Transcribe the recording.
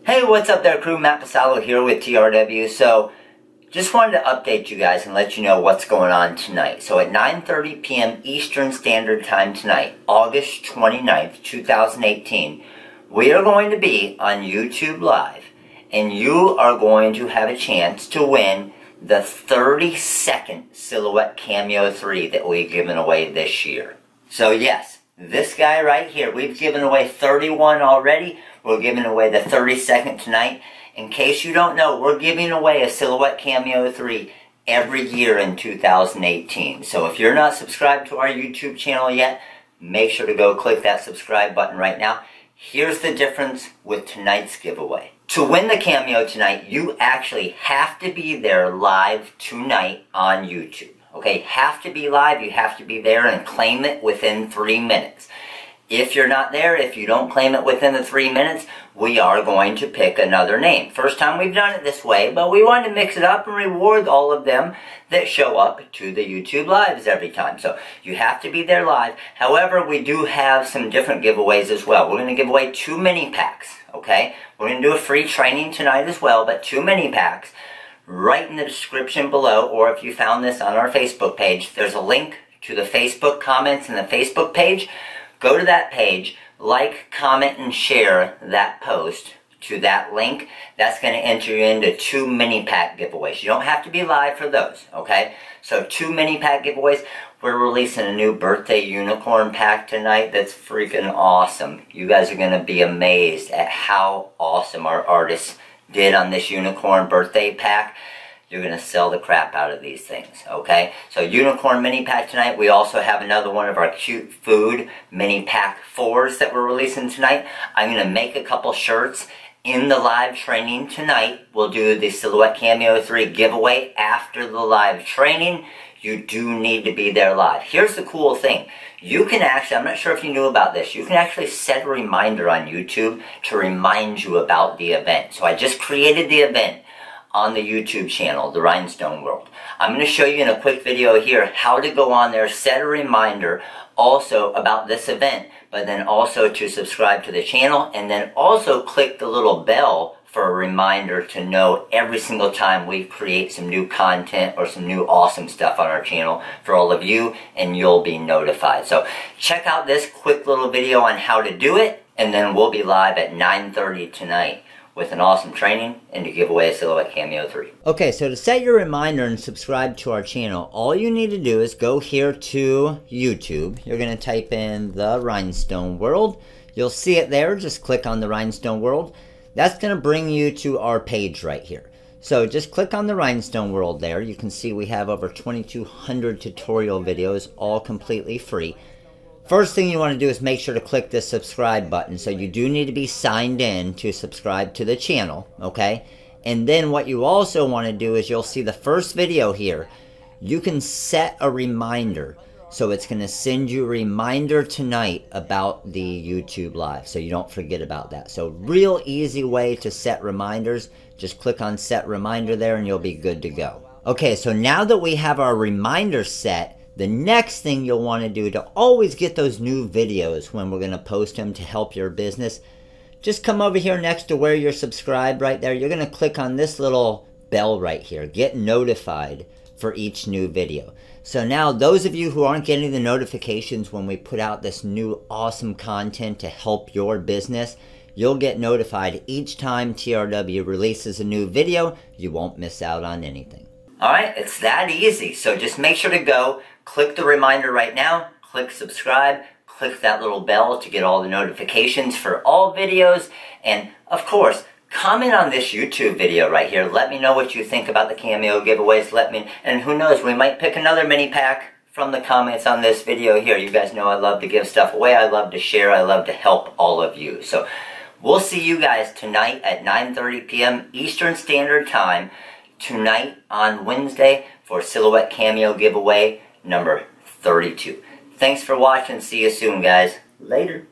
Hey, what's up there, crew? Matt Pasalo here with TRW. So, just wanted to update you guys and let you know what's going on tonight. So, at 9:30 p.m. Eastern Standard Time tonight, August 29th, 2018, we are going to be on YouTube Live, and you are going to have a chance to win the 30-second Silhouette Cameo 3 that we've given away this year. So, yes, this guy right here, we've given away 31 already. We're giving away the 32nd tonight. In case you don't know, we're giving away a Silhouette Cameo 3 every year in 2018. So if you're not subscribed to our YouTube channel yet, make sure to go click that subscribe button right now. Here's the difference with tonight's giveaway. To win the Cameo tonight, you actually have to be there live tonight on YouTube. Okay, have to be live, you have to be there and claim it within 3 minutes. If you're not there, if you don't claim it within the 3 minutes, we are going to pick another name. First time we've done it this way, but we wanted to mix it up and reward all of them that show up to the YouTube Lives every time. So you have to be there live. However, we do have some different giveaways as well. We're going to give away 2 mini packs, okay? We're going to do a free training tonight as well, but 2 mini packs. Right in the description below, or if you found this on our Facebook page, there's a link to the Facebook comments in the Facebook page. Go to that page, like, comment, and share that post to that link. That's going to enter you into 2 mini pack giveaways. You don't have to be live for those, okay? So 2 mini pack giveaways. We're releasing a new birthday unicorn pack tonight that's freaking awesome. You guys are going to be amazed at how awesome our artists did on this unicorn birthday pack. You're going to sell the crap out of these things, okay? So unicorn mini pack tonight. We also have another one of our cute food mini pack 4s that we're releasing tonight. I'm going to make a couple shirts in the live training tonight. We'll do the Silhouette Cameo 3 giveaway after the live training. You do need to be there live. Here's the cool thing. You can actually, I'm not sure if you knew about this, you can actually set a reminder on YouTube to remind you about the event. So I just created the event on the YouTube channel, The Rhinestone World. I'm going to show you in a quick video here how to go on there, set a reminder also about this event, but then also to subscribe to the channel, and then also click the little bell for a reminder to know every single time we create some new content or some new awesome stuff on our channel for all of you, and you'll be notified. So check out this quick little video on how to do it, and then we'll be live at 9:30 tonight with an awesome training and to give away a Silhouette Cameo 3. Okay, so to set your reminder and subscribe to our channel, all you need to do is go here to YouTube. You're going to type in The Rhinestone World. You'll see it there. Just click on The Rhinestone World. That's going to bring you to our page right here. So just click on The Rhinestone World there. You can see we have over 2,200 tutorial videos, all completely free. First thing you want to do is make sure to click the subscribe button. So you do need to be signed in to subscribe to the channel, okay? And then what you also want to do is you'll see the first video here. You can set a reminder. So it's going to send you a reminder tonight about the YouTube Live, so you don't forget about that. So real easy way to set reminders. Just click on set reminder there and you'll be good to go. Okay, so now that we have our reminder set, the next thing you'll want to do to always get those new videos when we're going to post them to help your business, just come over here next to where you're subscribed right there. You're going to click on this little bell right here. Get notified for each new video. So now those of you who aren't getting the notifications when we put out this new awesome content to help your business, you'll get notified each time TRW releases a new video. You won't miss out on anything. Alright, it's that easy. So just make sure to go, click the reminder right now, click subscribe, click that little bell to get all the notifications for all videos, and of course, comment on this YouTube video right here. Let me know what you think about the Cameo giveaways. And who knows, we might pick another mini pack from the comments on this video here. You guys know I love to give stuff away. I love to share. I love to help all of you. So we'll see you guys tonight at 9:30 p.m. Eastern Standard Time. Tonight on Wednesday for Silhouette Cameo giveaway number 32. Thanks for watching. See you soon, guys. Later.